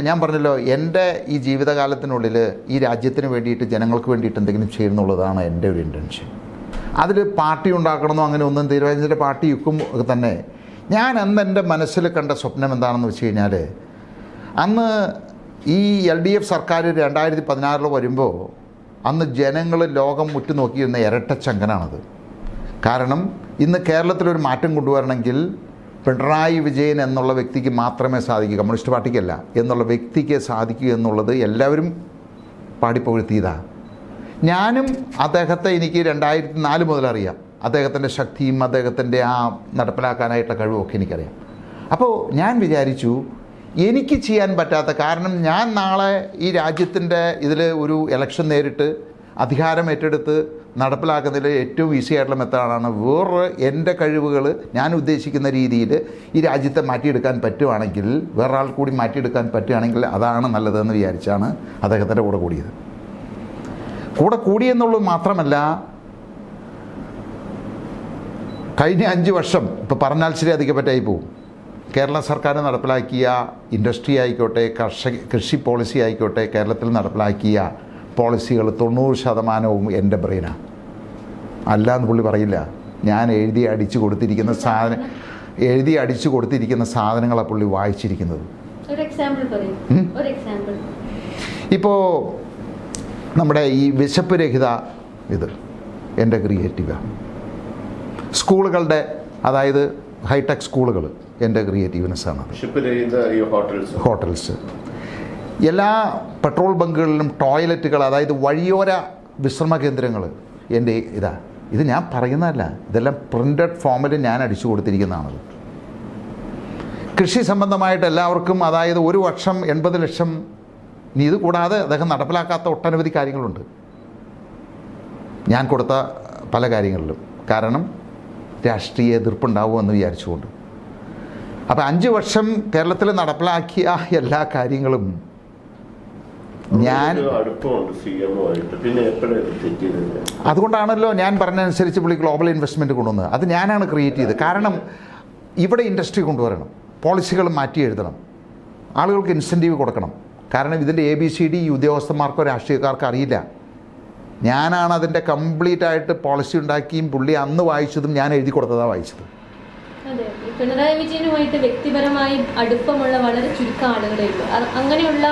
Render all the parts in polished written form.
ഞാൻ പറഞ്ഞല്ലോ, എൻ്റെ ഈ ജീവിതകാലത്തിനുള്ളിൽ ഈ രാജ്യത്തിന് വേണ്ടിയിട്ട്, ജനങ്ങൾക്ക് വേണ്ടിയിട്ട് എന്തെങ്കിലും ചെയ്യുന്നുള്ളതാണ് എൻ്റെ ഒരു ഇൻറ്റൻഷൻ. അതിൽ പാർട്ടി ഉണ്ടാക്കണമെന്നോ അങ്ങനെ ഒന്നും തീരുമാനിച്ചിട്ട് പാർട്ടി യുക്കും ഒക്കെ തന്നെ. ഞാൻ അന്ന് എൻ്റെ മനസ്സിൽ കണ്ട സ്വപ്നം എന്താണെന്ന് വെച്ച് കഴിഞ്ഞാൽ, അന്ന് ഈ LDF സർക്കാർ 2016 വരുമ്പോൾ അന്ന് ജനങ്ങൾ ലോകം ഉറ്റുനോക്കിയിരുന്ന ഇരട്ടച്ചങ്കനാണത്. കാരണം ഇന്ന് കേരളത്തിലൊരു മാറ്റം കൊണ്ടുവരണമെങ്കിൽ പിണറായി വിജയൻ എന്നുള്ള വ്യക്തിക്ക് മാത്രമേ സാധിക്കൂ, കമ്മ്യൂണിസ്റ്റ് പാർട്ടിക്കല്ല, എന്നുള്ള വ്യക്തിക്ക് സാധിക്കൂ എന്നുള്ളത് എല്ലാവരും പാടിപ്പുകഴ്ത്തിയതാണ്. ഞാനും അദ്ദേഹത്തെ എനിക്ക് 2004 മുതൽ അറിയാം. അദ്ദേഹത്തിൻ്റെ ശക്തിയും അദ്ദേഹത്തിൻ്റെ ആ നടപ്പിലാക്കാനായിട്ടുള്ള കഴിവൊക്കെ എനിക്കറിയാം. അപ്പോൾ ഞാൻ വിചാരിച്ചു, എനിക്ക് ചെയ്യാൻ പറ്റാത്ത, കാരണം ഞാൻ നാളെ ഈ രാജ്യത്തിൻ്റെ ഇതിൽ ഒരു ഇലക്ഷൻ നേരിട്ട് അധികാരം ഏറ്റെടുത്ത് നടപ്പിലാക്കുന്നതിൽ ഏറ്റവും ഈസി ആയിട്ടുള്ള മെത്തേഡാണ് വേറെ എൻ്റെ കഴിവുകൾ ഞാൻ ഉദ്ദേശിക്കുന്ന രീതിയിൽ ഈ രാജ്യത്തെ മാറ്റിയെടുക്കാൻ പറ്റുവാണെങ്കിൽ, വേറെ ആൾ കൂടി മാറ്റിയെടുക്കാൻ പറ്റുകയാണെങ്കിൽ അതാണ് നല്ലതെന്ന് വിചാരിച്ചാണ് അദ്ദേഹത്തിൻ്റെ കൂടെ കൂടിയെന്നുള്ളത് മാത്രമല്ല, കഴിഞ്ഞ 5 വർഷം ഇപ്പോൾ പറഞ്ഞാൽ ശരി അധികം പറ്റായി പോകും, കേരള സർക്കാർ നടപ്പിലാക്കിയ ഇൻഡസ്ട്രി ആയിക്കോട്ടെ, കൃഷി പോളിസി ആയിക്കോട്ടെ, കേരളത്തിൽ നടപ്പിലാക്കിയ പോളിസികൾ 90% എൻ്റെ ബ്രെയിനാണ്. അല്ലാന്ന് പുള്ളി പറയില്ല. ഞാൻ എഴുതി അടിച്ചു കൊടുത്തിരിക്കുന്ന സാധനങ്ങളാണ് പുള്ളി വായിച്ചിരിക്കുന്നത്. ഇപ്പോൾ നമ്മുടെ ഈ വിശപ്പ് രഹിത ഇത് എൻ്റെ ക്രിയേറ്റീവാണ്. സ്കൂളുകളുടെ, അതായത് ഹൈടെക് സ്കൂളുകൾ എൻ്റെ ക്രിയേറ്റീവ്നെസ്സാണ്. ഹോട്ടൽസ്, എല്ലാ പെട്രോൾ ബങ്കുകളിലും ടോയ്ലറ്റുകൾ, അതായത് വഴിയോര വിശ്രമ കേന്ദ്രങ്ങൾ എൻ്റെ ഇത് ഞാൻ പറയുന്നതല്ല, ഇതെല്ലാം പ്രിൻ്റഡ് ഫോമിൽ ഞാൻ അടിച്ചു കൊടുത്തിരിക്കുന്നതാണത്. കൃഷി സംബന്ധമായിട്ട് എല്ലാവർക്കും, അതായത് 1 വർഷം 80 ലക്ഷം. ഇനി ഇത് കൂടാതെ അദ്ദേഹം നടപ്പിലാക്കാത്ത ഒട്ടനവധി കാര്യങ്ങളുണ്ട് ഞാൻ കൊടുത്ത പല കാര്യങ്ങളിലും. കാരണം രാഷ്ട്രീയ എതിർപ്പുണ്ടാവുമെന്ന് വിചാരിച്ചുകൊണ്ട്. അപ്പോൾ 5 വർഷം കേരളത്തിൽ നടപ്പിലാക്കിയ എല്ലാ കാര്യങ്ങളും ഞാൻ, അതുകൊണ്ടാണല്ലോ ഞാൻ പറഞ്ഞതനുസരിച്ച് പുള്ളി ഗ്ലോബൽ ഇൻവെസ്റ്റ്മെൻറ്റ് കൊണ്ടുവന്നത്. അത് ഞാനാണ് ക്രിയേറ്റ് ചെയ്തത്. കാരണം ഇവിടെ ഇൻഡസ്ട്രി കൊണ്ടുവരണം, പോളിസികൾ മാറ്റി എഴുതണം, ആളുകൾക്ക് ഇൻസെൻറ്റീവ് കൊടുക്കണം. കാരണം ഇതിൻ്റെ ABCD ഈ ഉദ്യോഗസ്ഥന്മാർക്കോ രാഷ്ട്രീയക്കാർക്കോ അറിയില്ല. ഞാനാണ് അതിൻ്റെ കംപ്ലീറ്റ് ആയിട്ട് പോളിസി ഉണ്ടാക്കിയും പുള്ളി അന്ന് വായിച്ചതും ഞാൻ എഴുതി കൊടുത്തതാണ് വായിച്ചത്. പിണറായി വിജയനുമായിട്ട് വ്യക്തിപരമായി അടുപ്പമുള്ള വളരെ ചുരുക്കം ആളുകളേ ഉള്ളൂ. അങ്ങനെയുള്ള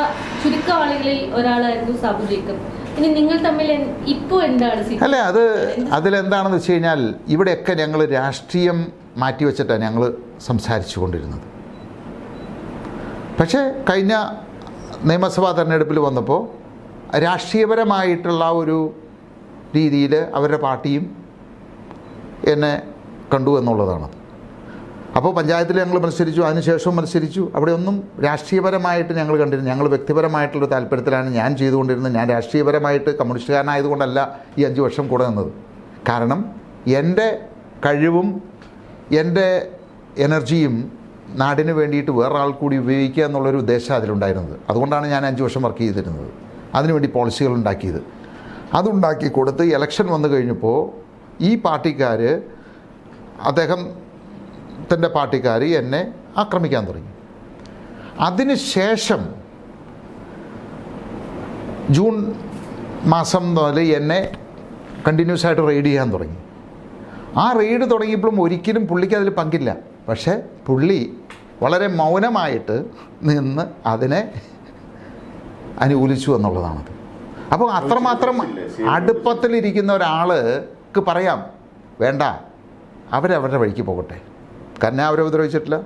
ചുരുക്കം ആളുകളിൽ ഒരാളായിരുന്നു സാബു ജേക്കബ്. ഇനി നിങ്ങൾ തമ്മിൽ ഇപ്പോൾ എന്താണ്? അല്ല, അതിലെന്താണെന്ന് വെച്ച് കഴിഞ്ഞാൽ, ഇവിടെയൊക്കെ ഞങ്ങൾ രാഷ്ട്രീയം മാറ്റിവെച്ചിട്ടാണ് ഞങ്ങൾ സംസാരിച്ചു കൊണ്ടിരുന്നത്. പക്ഷേ കഴിഞ്ഞ നിയമസഭാ തെരഞ്ഞെടുപ്പിൽ വന്നപ്പോൾ രാഷ്ട്രീയപരമായിട്ടുള്ള ഒരു രീതിയിൽ അവരുടെ പാർട്ടിയും എന്നെ കണ്ടു എന്നുള്ളതാണ്. അപ്പോൾ പഞ്ചായത്തിൽ ഞങ്ങൾ മത്സരിച്ചു, അതിനുശേഷവും മത്സരിച്ചു. അവിടെയൊന്നും രാഷ്ട്രീയപരമായിട്ട് ഞങ്ങൾ കണ്ടിരുന്നു. ഞങ്ങൾ വ്യക്തിപരമായിട്ടുള്ള താല്പര്യത്തിലാണ് ഞാൻ ചെയ്തുകൊണ്ടിരുന്നത്. ഞാൻ രാഷ്ട്രീയപരമായിട്ട് കമ്മ്യൂണിസ്റ്റുകാരനായതുകൊണ്ടല്ല ഈ 5 വർഷം കൂടെ നിന്നത്. കാരണം എൻ്റെ കഴിവും എൻ്റെ എനർജിയും നാടിന് വേണ്ടിയിട്ട് വേറൊരാൾ കൂടി ഉപയോഗിക്കുക എന്നുള്ളൊരു ഉദ്ദേശം അതിലുണ്ടായിരുന്നത്. അതുകൊണ്ടാണ് ഞാൻ 5 വർഷം വർക്ക് ചെയ്തിരുന്നത്, അതിനുവേണ്ടി പോളിസികൾ ഉണ്ടാക്കിയത്. അതുണ്ടാക്കി കൊടുത്ത് ഇലക്ഷൻ വന്നു കഴിഞ്ഞപ്പോൾ ഈ പാർട്ടിക്കാർ, അദ്ദേഹത്തിൻ്റെ പാർട്ടിക്കാർ എന്നെ ആക്രമിക്കാൻ തുടങ്ങി. അതിനുശേഷം ജൂൺ മാസം മുതൽ എന്നെ കണ്ടിന്യൂസ് ആയിട്ട് റെയ്ഡ് ചെയ്യാൻ തുടങ്ങി. ആ റെയ്ഡ് തുടങ്ങിയപ്പോഴും ഒരിക്കലും പുള്ളിക്ക് അതിൽ പങ്കില്ല. പക്ഷേ പുള്ളി വളരെ മൗനമായിട്ട് നിന്ന് അതിനെ അനുകൂലിച്ചു എന്നുള്ളതാണത്. അപ്പോൾ അത്രമാത്രം അടുപ്പത്തിലിരിക്കുന്ന ഒരാൾക്ക് പറയാം, വേണ്ട, അവരവരുടെ വഴിക്ക് പോകട്ടെ, കാരണം അവരെ ഉപദ്രവിച്ചിട്ടില്ല,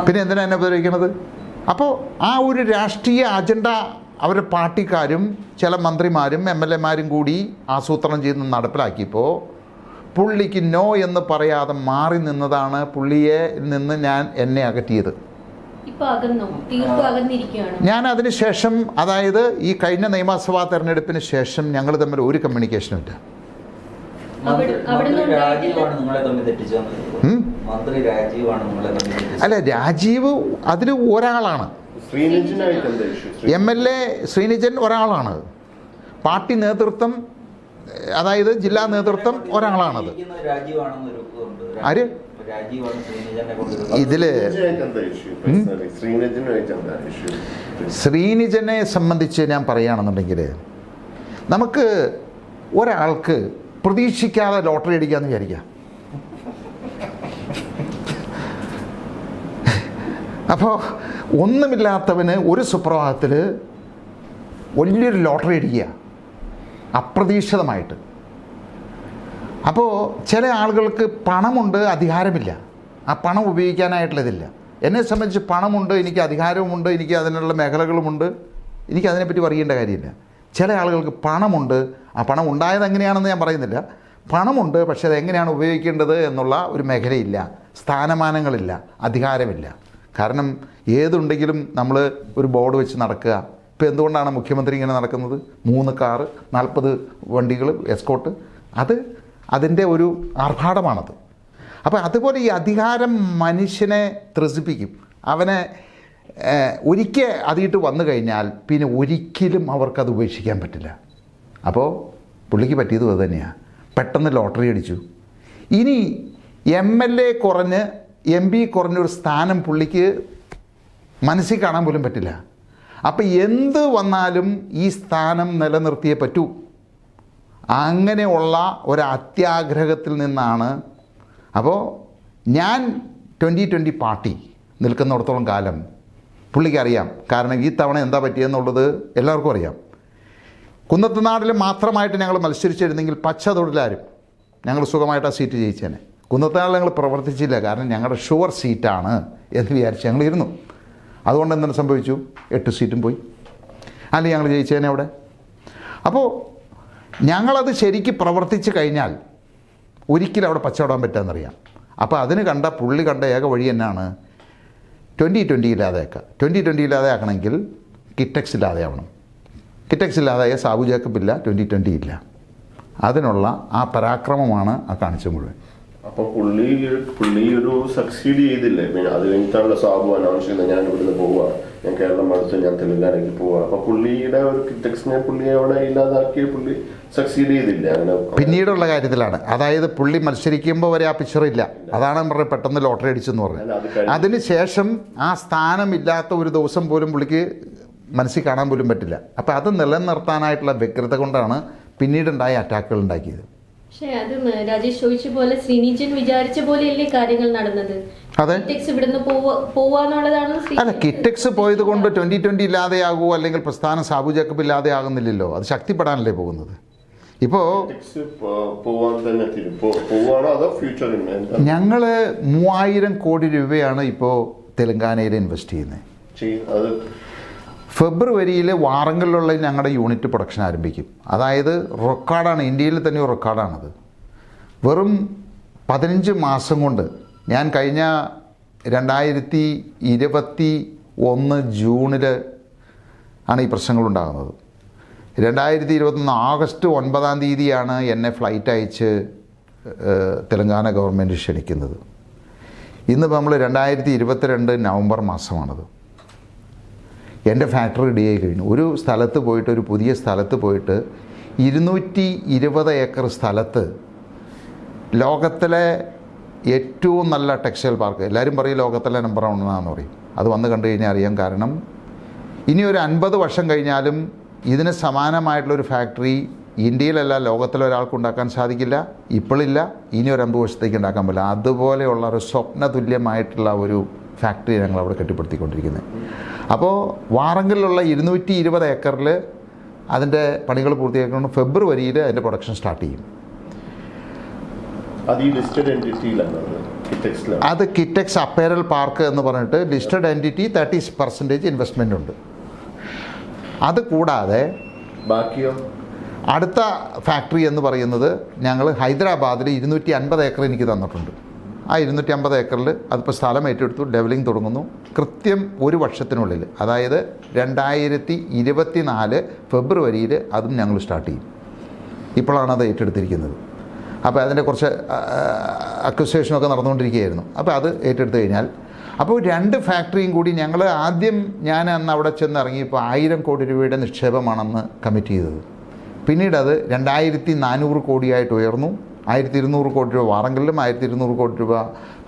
പിന്നെ എന്തിനാ എന്നെ ഉപദ്രവിക്കണത്? അപ്പോൾ ആ ഒരു രാഷ്ട്രീയ അജണ്ട അവരുടെ പാർട്ടിക്കാരും ചില മന്ത്രിമാരും MLA-മാരും കൂടി ആസൂത്രണം ചെയ്ത് നടപ്പിലാക്കിയപ്പോൾ പുള്ളിക്ക് നോ എന്ന് പറയാതെ മാറി നിന്നതാണ് പുള്ളിയെ നിന്ന് എന്നെ അകറ്റിയത്. ഞാൻ അതിന് ശേഷം, അതായത് ഈ കഴിഞ്ഞ നിയമസഭാ തെരഞ്ഞെടുപ്പിന് ശേഷം ഞങ്ങൾ തമ്മിൽ ഒരു കമ്മ്യൂണിക്കേഷനും ഇല്ല. അല്ല, രാജീവ് അതിൽ ഒരാളാണ്. MLA ശ്രീനിജൻ ഒരാളാണ്. പാർട്ടി നേതൃത്വം, അതായത് ജില്ലാ നേതൃത്വം ഒരാളാണത്. ആര്? ഇതില് ശ്രീനിജനെ സംബന്ധിച്ച് ഞാൻ പറയുകയാണെന്നുണ്ടെങ്കിൽ, നമുക്ക് ഒരാൾക്ക് പ്രതീക്ഷിക്കാതെ ലോട്ടറി അടിക്കാമെന്ന് വിചാരിക്കാം. അപ്പോൾ ഒന്നുമില്ലാത്തവന് ഒരു സുപ്രഭാതത്തിൽ വലിയൊരു ലോട്ടറി അടിക്കുക അപ്രതീക്ഷിതമായിട്ട്. അപ്പോൾ ചില ആളുകൾക്ക് പണമുണ്ട്, അധികാരമില്ല. ആ പണം ഉപയോഗിക്കാനായിട്ടുള്ളതില്ല. എന്നെ സംബന്ധിച്ച് പണമുണ്ട്, എനിക്ക് അധികാരവുമുണ്ട്, എനിക്ക് അതിനുള്ള മേഖലകളുമുണ്ട്, എനിക്ക് അതിനെപ്പറ്റി പറയേണ്ട കാര്യമില്ല. ചില ആളുകൾക്ക് പണമുണ്ട്, ആ പണം ഉണ്ടായത് എങ്ങനെയാണെന്ന് ഞാൻ പറയുന്നില്ല. പണമുണ്ട്, പക്ഷേ അതെങ്ങനെയാണ് ഉപയോഗിക്കേണ്ടത് എന്നുള്ള ഒരു മേഖലയില്ല, സ്ഥാനമാനങ്ങളില്ല, അധികാരമില്ല. കാരണം ഏതുണ്ടെങ്കിലും നമ്മൾ ഒരു ബോർഡ് വെച്ച് നടക്കുക. ഇപ്പോൾ എന്തുകൊണ്ടാണ് മുഖ്യമന്ത്രി ഇങ്ങനെ നടക്കുന്നത്? 3 കാറ്, 40 വണ്ടികൾ, എസ്കോട്ട്. അതിൻ്റെ ഒരു ആർഭാടമാണത്. അപ്പോൾ അതുപോലെ ഈ അധികാരം മനുഷ്യനെ ത്രസിപ്പിക്കും. അവനെ ഒരിക്കൽ അതിയിട്ട് വന്നു കഴിഞ്ഞാൽ പിന്നെ ഒരിക്കലും അവർക്കത് ഉപേക്ഷിക്കാൻ പറ്റില്ല. അപ്പോൾ പുള്ളിക്ക് പറ്റിയതും അത് തന്നെയാണ്. പെട്ടെന്ന് ലോട്ടറി അടിച്ചു. ഇനി MLA കുറഞ്ഞ് MP കുറഞ്ഞൊരു സ്ഥാനം പുള്ളിക്ക് മനസ്സിൽ കാണാൻ പോലും പറ്റില്ല. അപ്പോൾ എന്ത് വന്നാലും ഈ സ്ഥാനം നിലനിർത്തിയേ പറ്റൂ. അങ്ങനെയുള്ള ഒരു അത്യാഗ്രഹത്തിൽ നിന്നാണ്. അപ്പോൾ ഞാൻ 2020 പാർട്ടി നിൽക്കുന്നിടത്തോളം കാലം പുള്ളിക്കറിയാം. കാരണം ഈ തവണ എന്താ പറ്റിയെന്നുള്ളത് എല്ലാവർക്കും അറിയാം. കുന്നത്തുനാടിൽ മാത്രമായിട്ട് ഞങ്ങൾ മത്സരിച്ചിരുന്നെങ്കിൽ പച്ച തൊഴിലാരും ഞങ്ങൾ സുഖമായിട്ട് ആ സീറ്റ് ജയിച്ചേനെ. കുന്നത്തുനാടിൽ ഞങ്ങൾ പ്രവർത്തിച്ചില്ല, കാരണം ഞങ്ങളുടെ ഷുവർ സീറ്റാണ് എന്ന് വിചാരിച്ച് ഞങ്ങൾ ഇരുന്നു. അതുകൊണ്ട് എന്താണ് സംഭവിച്ചു? 8 സീറ്റും പോയി. അല്ലെങ്കിൽ ഞങ്ങൾ ജയിച്ചേനെ അവിടെ. അപ്പോൾ ഞങ്ങളത് ശരിക്ക് പ്രവർത്തിച്ച് കഴിഞ്ഞാൽ ഒരിക്കലും അവിടെ പച്ചവിടാൻ പറ്റാമെന്നറിയാം. അപ്പോൾ അതിന് പുള്ളി കണ്ട ഏക വഴി എന്നാണ്? 2020 ഇല്ലാതെയാക്കുക. 2020 ഇല്ലാതെയാക്കണമെങ്കിൽ കിറ്റക്സ് ഇല്ലാതെയാവണം. കിറ്റക്സ് ഇല്ലാതായ സാബു ജേക്കബ് ഇല്ല, 2020 ഇല്ല. അതിനുള്ള ആ പരാക്രമമാണ് ആ കാണിച്ചത് മുഴുവൻ. അപ്പോൾ പുള്ളി ഒരു സക്സീഡ് ചെയ്തില്ലേ? അത് കഴിഞ്ഞിട്ടാണല്ലോ സാബു അനൗൺസ് ചെയ്യുന്നത്, ഞാൻ ഇവിടുന്ന് പോവുക, ഞാൻ കേരളം അടുത്ത്, ഞാൻ തെലുങ്കാനയ്ക്ക് പോവുക. അപ്പോൾ പുള്ളിയുടെ ഒരു കിറ്റക്സിനെ പുള്ളി അവിടെ ഇല്ലാതാക്കി പുള്ളി സക്സീഡ് ചെയ്തില്ല. അങ്ങനെ പിന്നീടുള്ള കാര്യത്തിലാണ്. അതായത് പുള്ളി മത്സരിക്കുമ്പോൾ വരെ ആ പിക്ചറില്ല. അതാണ് പറഞ്ഞത് പെട്ടെന്ന് ലോട്ടറി അടിച്ചെന്ന് പറഞ്ഞത്. അതിന് ശേഷം ആ സ്ഥാനമില്ലാത്ത ഒരു ദിവസം പോലും പുള്ളിക്ക് മനസ്സിൽ കാണാൻ പോലും പറ്റില്ല. അപ്പോൾ അത് നിലനിർത്താനായിട്ടുള്ള വ്യഗ്രത കൊണ്ടാണ് പിന്നീടുണ്ടായ അറ്റാക്കുകൾ ഉണ്ടാക്കിയത്. പക്ഷേ അത് രാജേഷ് ചോദിച്ച പോലെ ശ്രീനിജൻ വിചാരിച്ച പോലെയല്ലേ കാര്യങ്ങൾ നടന്നത്? അതെ, ഇവിടുന്ന് പോവാന്നുള്ളതാണ്. അല്ല, കിറ്റക്സ് പോയത് കൊണ്ട് 2020 ഇല്ലാതെയാകുമോ അല്ലെങ്കിൽ പ്രസ്ഥാനം സാബു ജേക്കബ് ഇല്ലാതെയാകുന്നില്ലല്ലോ. അത് ശക്തിപ്പെടാനല്ലേ പോകുന്നത്. ഇപ്പോൾ ഞങ്ങൾ 3000 കോടി രൂപയാണ് ഇപ്പോൾ തെലങ്കാനയിൽ ഇൻവെസ്റ്റ് ചെയ്യുന്നത്. ഫെബ്രുവരിയിൽ വാറങ്കലിലുള്ള ഞങ്ങളുടെ യൂണിറ്റ് പ്രൊഡക്ഷൻ ആരംഭിക്കും. അതായത് റെക്കോർഡാണ്, ഇന്ത്യയിൽ തന്നെ ഒരു റെക്കോർഡാണത്. വെറും 15 മാസം കൊണ്ട് ഞാൻ കഴിഞ്ഞ 2021 ജൂണിൽ ആണ് ഈ പ്രശ്നങ്ങളുണ്ടാകുന്നത്. 2021 ആഗസ്റ്റ് 9-ാം തീയതിയാണ് എന്നെ ഫ്ലൈറ്റ് അയച്ച് തെലങ്കാന ഗവൺമെൻറ് ക്ഷണിക്കുന്നത്. ഇന്നിപ്പോൾ നമ്മൾ 2022 നവംബർ മാസമാണത്. എൻ്റെ ഫാക്ടറി റെഡി ആയി കഴിഞ്ഞു. ഒരു സ്ഥലത്ത് പോയിട്ട്, ഒരു പുതിയ സ്ഥലത്ത് പോയിട്ട് 220 ഏക്കർ സ്ഥലത്ത് ലോകത്തിലെ ഏറ്റവും നല്ല ടെക്സ്റ്റൈൽ പാർക്ക്, എല്ലാവരും പറയും ലോകത്തിലെ നമ്പർ 1 എന്നാണെന്ന് പറയും. അത് വന്ന് കണ്ടു കഴിഞ്ഞാൽ അറിയാം. കാരണം ഇനി ഒരു 50 വർഷം കഴിഞ്ഞാലും ഇതിന് സമാനമായിട്ടുള്ളൊരു ഫാക്ടറി ഇന്ത്യയിലല്ല ലോകത്തിലെ ഒരാൾക്ക് ഉണ്ടാക്കാൻ സാധിക്കില്ല. ഇപ്പോഴില്ല, ഇനി ഒരു 50 വർഷത്തേക്ക് ഉണ്ടാക്കാൻ പറ്റില്ല. അതുപോലെയുള്ള ഒരു സ്വപ്ന തുല്യമായിട്ടുള്ള ഒരു ഫാക്ടറി ഞങ്ങൾ അവിടെ കെട്ടിപ്പടുത്തിക്കൊണ്ടിരിക്കുന്നത്. അപ്പോൾ വാറങ്കലിലുള്ള 220 ഏക്കറിൽ അതിൻ്റെ പണികൾ പൂർത്തിയാക്കണം. ഫെബ്രുവരിയിൽ അതിൻ്റെ പ്രൊഡക്ഷൻ സ്റ്റാർട്ട് ചെയ്യും. അത് കിറ്റക്സ് അപ്പേരൽ പാർക്ക് എന്ന് പറഞ്ഞിട്ട് ലിസ്റ്റഡ് എൻറ്റിറ്റി 30% ഇൻവെസ്റ്റ്മെൻ്റ് ഉണ്ട്. അത് കൂടാതെ ബാക്കിയോ അടുത്ത ഫാക്ടറി എന്ന് പറയുന്നത് ഞങ്ങൾ ഹൈദരാബാദിൽ 250 ഏക്കർ എനിക്ക് തന്നിട്ടുണ്ട്. ആ 250 ഏക്കറിൽ അതിപ്പോൾ സ്ഥലം ഏറ്റെടുത്തു, ഡെവലിംഗ് തുടങ്ങുന്നു. കൃത്യം 1 വർഷത്തിനുള്ളിൽ, അതായത് 2024 ഫെബ്രുവരിയിൽ അതും ഞങ്ങൾ സ്റ്റാർട്ട് ചെയ്യും. ഇപ്പോഴാണ് അത് ഏറ്റെടുത്തിരിക്കുന്നത്. അപ്പോൾ അതിൻ്റെ കുറച്ച് അക്വിസിഷനൊക്കെ നടന്നുകൊണ്ടിരിക്കുകയായിരുന്നു. അപ്പോൾ അത് ഏറ്റെടുത്ത് കഴിഞ്ഞാൽ അപ്പോൾ 2 ഫാക്ടറിയും കൂടി ഞങ്ങൾ ഞാൻ അന്ന് അവിടെ ചെന്ന് ഇറങ്ങിയപ്പോൾ 1000 കോടി രൂപയുടെ നിക്ഷേപമാണെന്ന് കമ്മിറ്റ് ചെയ്തത്. പിന്നീട് അത് 2400 കോടിയായിട്ട് ഉയർന്നു. 1200 കോടി രൂപ വാറങ്കലിലും 1200 കോടി രൂപ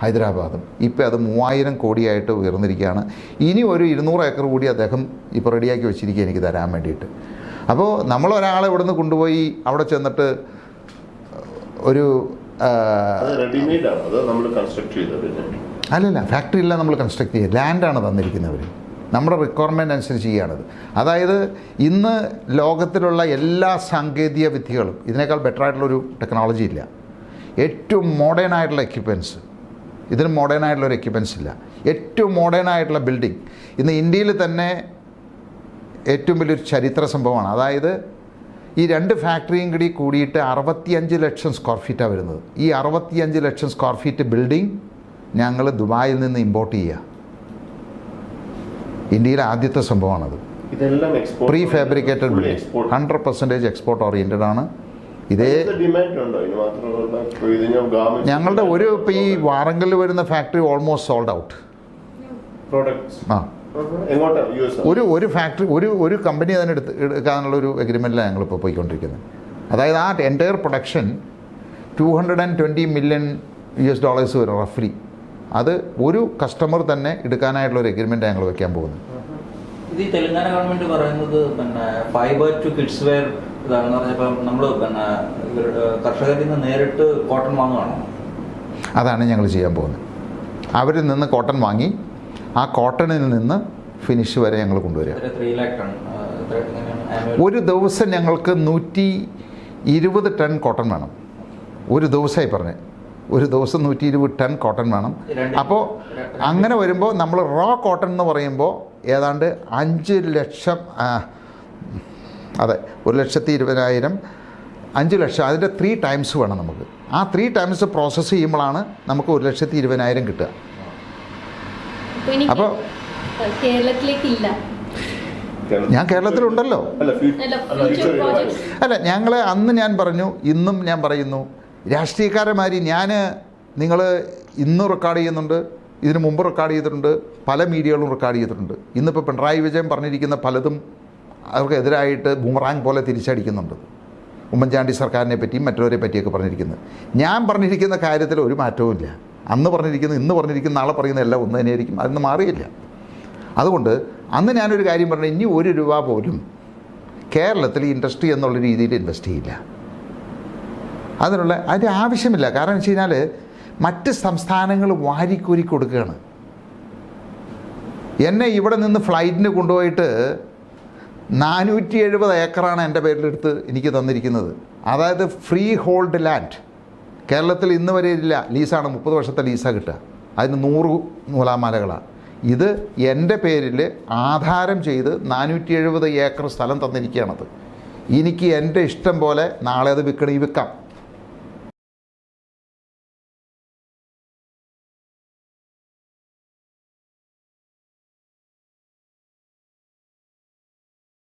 ഹൈദരാബാദും. ഇപ്പോൾ അത് 3000 കോടിയായിട്ട് ഉയർന്നിരിക്കുകയാണ്. ഇനി ഒരു 200 ഏക്കർ കൂടി അദ്ദേഹം ഇപ്പോൾ റെഡിയാക്കി വെച്ചിരിക്കുക എനിക്ക് തരാൻ വേണ്ടിയിട്ട്. അപ്പോൾ നമ്മളൊരാളെ ഇവിടുന്ന് കൊണ്ടുപോയി അവിടെ ചെന്നിട്ട് ഒരു അല്ലല്ല, ഫാക്ടറിയില്ല നമ്മൾ കൺസ്ട്രക്ട് ചെയ്യുക, ലാൻഡാണ് തന്നിരിക്കുന്നവർ. നമ്മുടെ റിക്വയർമെൻറ്റ് അനുസരിച്ച് ചെയ്യുകയാണത്. അതായത് ഇന്ന് ലോകത്തിലുള്ള എല്ലാ സാങ്കേതിക വിദ്യകളും ഇതിനേക്കാൾ ബെറ്റർ ആയിട്ടുള്ളൊരു ടെക്നോളജി ഇല്ല. ഏറ്റവും മോഡേൺ ആയിട്ടുള്ള എക്യുപ്മെൻറ്റ്സ്, ഇതിന് മോഡേൺ ആയിട്ടുള്ളൊരു എക്യുപ്മെൻറ്റ്സ് ഇല്ല. ഏറ്റവും മോഡേൺ ആയിട്ടുള്ള ബിൽഡിംഗ് ഇന്ന് ഇന്ത്യയിൽ തന്നെ ഏറ്റവും വലിയൊരു ചരിത്ര സംഭവമാണ്. അതായത് ഈ 2 ഫാക്ടറിയും കൂടി കൂടിയിട്ട് 65 ലക്ഷം സ്ക്വയർ ഫീറ്റാണ് വരുന്നത്. ഈ 65 ലക്ഷം സ്ക്വയർ ഫീറ്റ് ബിൽഡിംഗ് ഞങ്ങൾ ദുബായിൽ നിന്ന് ഇമ്പോർട്ട് ചെയ്യുക. ഇന്ത്യയിലെ ആദ്യത്തെ സംഭവമാണത്. Pre fabricated building 100% export oriented ആണ്. ഇതേ ഞങ്ങളുടെ ഇപ്പോൾ ഈ വാറങ്കലിൽ വരുന്ന ഫാക്ടറി ഓൾമോസ്റ്റ് സോൾഡ് ഔട്ട്. ആ, ഒരു ഫാക്ടറി ഒരു കമ്പനി തന്നെ എടുക്കാനുള്ളൊരു എഗ്രിമെൻറ്റിലാണ് ഞങ്ങളിപ്പോൾ പോയിക്കൊണ്ടിരിക്കുന്നത്. അതായത് ആ എൻറ്റയർ പ്രൊഡക്ഷൻ $220 മില്യൺ വരും റഫ്ലി. അത് ഒരു കസ്റ്റമർ തന്നെ എടുക്കാനായിട്ടുള്ളൊരു എഗ്രിമെൻ്റ് ഞങ്ങൾ വെക്കാൻ പോകുന്നത്. ഇത് ഈ തെലങ്കാന ഗവൺമെൻറ് പറയുന്നത് ഫൈബർ ടു കിഡ്സ് വെയർ ഇതാണെന്ന് പറഞ്ഞപ്പോൾ നമ്മൾ കർഷകരിൽ നിന്ന് നേരിട്ട് കോട്ടൺ വാങ്ങുകയാണോ? അതാണ് ഞങ്ങൾ ചെയ്യാൻ പോകുന്നത്. അവരിൽ നിന്ന് കോട്ടൺ വാങ്ങി ആ കോട്ടണിൽ നിന്ന് ഫിനിഷ് വരെ ഞങ്ങൾ കൊണ്ടുവരിക. ഒരു ദിവസം ഞങ്ങൾക്ക് 120 ടൺ കോട്ടൺ വേണം. ഒരു ദിവസമായി പറഞ്ഞ് ഒരു ദിവസം 120 ടൺ കോട്ടൺ വേണം. അപ്പോൾ അങ്ങനെ വരുമ്പോൾ നമ്മൾ റോ കോട്ടൺ എന്ന് പറയുമ്പോൾ ഏതാണ്ട് 5 ലക്ഷം, അതെ 1,20,000, 5 ലക്ഷം, അതിൻ്റെ 3 ടൈംസ് വേണം നമുക്ക്. ആ 3 ടൈംസ് പ്രോസസ്സ് ചെയ്യുമ്പോഴാണ് നമുക്ക് 1,20,000 കിട്ടുക. അപ്പോൾ കേരളത്തിലേക്കില്ല. ഞാൻ കേരളത്തിലുണ്ടല്ലോ. അല്ല, അന്ന് ഞാൻ പറഞ്ഞു, ഇന്നും ഞാൻ പറയുന്നു, രാഷ്ട്രീയക്കാരന്മാരി നിങ്ങൾ ഇന്ന് റെക്കോർഡ് ചെയ്യുന്നുണ്ട്, ഇതിനു മുമ്പ് റെക്കോർഡ് ചെയ്തിട്ടുണ്ട്, പല മീഡിയകളും റെക്കോർഡ് ചെയ്തിട്ടുണ്ട്. ഇന്നിപ്പോൾ പിണറായി വിജയൻ പറഞ്ഞിരിക്കുന്ന പലതും അവർക്കെതിരായിട്ട് ബൂമറാങ് പോലെ തിരിച്ചടിക്കുന്നുണ്ട്. ഉമ്മൻചാണ്ടി സർക്കാരിനെ പറ്റിയും മറ്റുള്ളവരെ പറ്റിയൊക്കെ പറഞ്ഞിരിക്കുന്നത്. ഞാൻ പറഞ്ഞിരിക്കുന്ന കാര്യത്തിൽ ഒരു മാറ്റവും ഇല്ല. അന്ന് പറഞ്ഞിരിക്കുന്നത്, ഇന്ന് പറഞ്ഞിരിക്കുന്ന, നാളെ പറയുന്ന എല്ലാം ഒന്ന് തന്നെയായിരിക്കും. അതൊന്നും മാറിയില്ല. അതുകൊണ്ട് അന്ന് ഞാനൊരു കാര്യം പറഞ്ഞു, ഇനി ₹1 പോലും കേരളത്തിൽ ഇൻഡസ്ട്രി എന്നുള്ള രീതിയിൽ ഇൻവെസ്റ്റ് ചെയ്യില്ല. അതിൻ്റെ ആവശ്യമില്ല. കാരണം വെച്ച് കഴിഞ്ഞാൽ മറ്റ് സംസ്ഥാനങ്ങൾ വാരിക്കോരി കൊടുക്കുകയാണ്. എന്നെ ഇവിടെ നിന്ന് ഫ്ലൈറ്റിന് കൊണ്ടുപോയിട്ട് 470 ഏക്കറാണ് എൻ്റെ പേരിലെടുത്ത് എനിക്ക് തന്നിരിക്കുന്നത്. അതായത് ഫ്രീ ഹോൾഡ് ലാൻഡ്. കേരളത്തിൽ ഇന്ന് വരെ ഇല്ല. ലീസാണ്, 30 വർഷത്തെ ലീസാണ് കിട്ടുക. അതിന് 100 നൂലാമാലകളാണ്. ഇത് എൻ്റെ പേരിൽ ആധാരം ചെയ്ത് 470 ഏക്കർ സ്ഥലം തന്നിരിക്കുകയാണത്. എനിക്ക് എൻ്റെ ഇഷ്ടം പോലെ നാളെ അത് വിൽക്കണമെങ്കിൽ വിൽക്കാം.